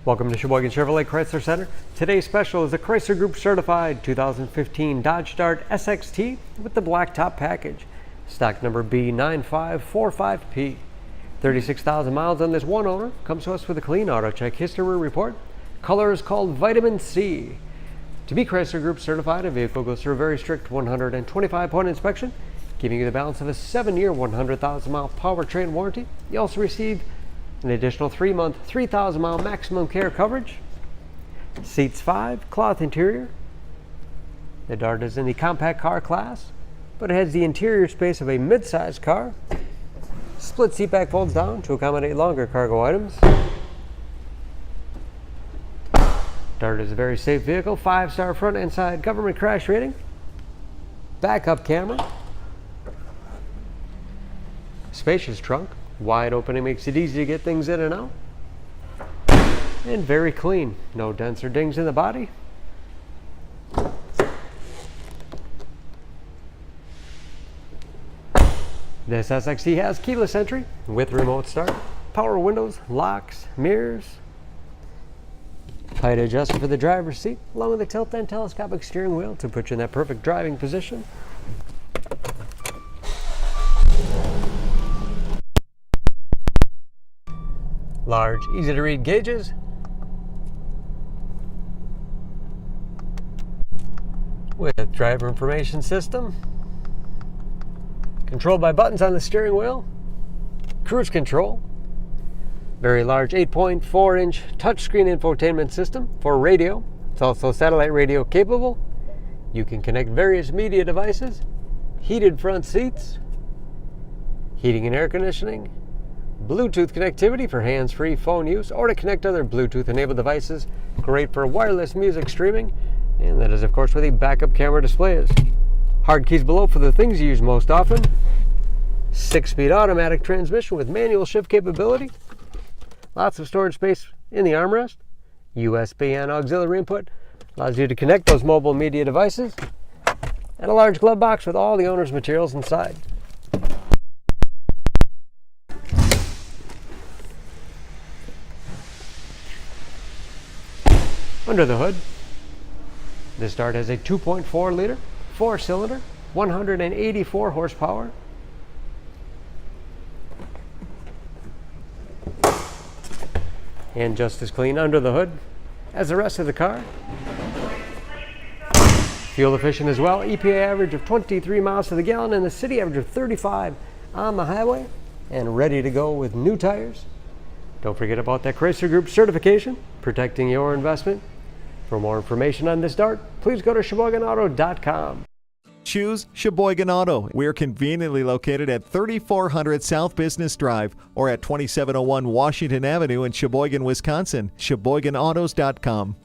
Welcome to Sheboygan Chevrolet Chrysler Center. Today's special is the Chrysler Group certified 2015 Dodge Dart SXT with the Blacktop Package. Stock number B9545P. 36,000 miles on this one owner. Comes to us with a clean auto check history report. Color is called Vitamin C. To be Chrysler Group certified, a vehicle goes through a very strict 125-point inspection, giving you the balance of a 7-year, 100,000-mile powertrain warranty. You also receive an additional 3-month, 3,000-mile maximum care coverage. Seats 5, cloth interior. The Dart is in the compact car class, but it has the interior space of a mid-sized car. Split seat back folds down to accommodate longer cargo items. Dart is a very safe vehicle, 5-star front and side government crash rating. Backup camera. Spacious trunk. Wide open, it makes it easy to get things in and out. And very clean. No dents or dings in the body. This SXT has keyless entry with remote start, power windows, locks, mirrors, height adjuster for the driver's seat, along with a tilt and telescopic steering wheel to put you in that perfect driving position. Large, easy to read gauges. With driver information system. Controlled by buttons on the steering wheel. Cruise control. Very large 8.4-inch touchscreen infotainment system for radio. It's also satellite radio capable. You can connect various media devices. Heated front seats. Heating and air conditioning. Bluetooth connectivity for hands-free phone use or to connect other Bluetooth-enabled devices. Great for wireless music streaming. And that is, of course, where the backup camera display is. Hard keys below for the things you use most often. 6-speed automatic transmission with manual shift capability. Lots of storage space in the armrest. USB and auxiliary input. Allows you to connect those mobile media devices. And a large glove box with all the owner's materials inside. Under the hood, this Dart has a 2.4-liter, 4-cylinder, 184 horsepower. And just as clean under the hood as the rest of the car. Fuel efficient as well. EPA average of 23 miles to the gallon and the city average of 35 on the highway. And ready to go with new tires. Don't forget about that Chrysler Group certification, protecting your investment. For more information on this Dart, please go to SheboyganAuto.com. Choose Sheboygan Auto. We're conveniently located at 3400 South Business Drive or at 2701 Washington Avenue in Sheboygan, Wisconsin. SheboyganAutos.com.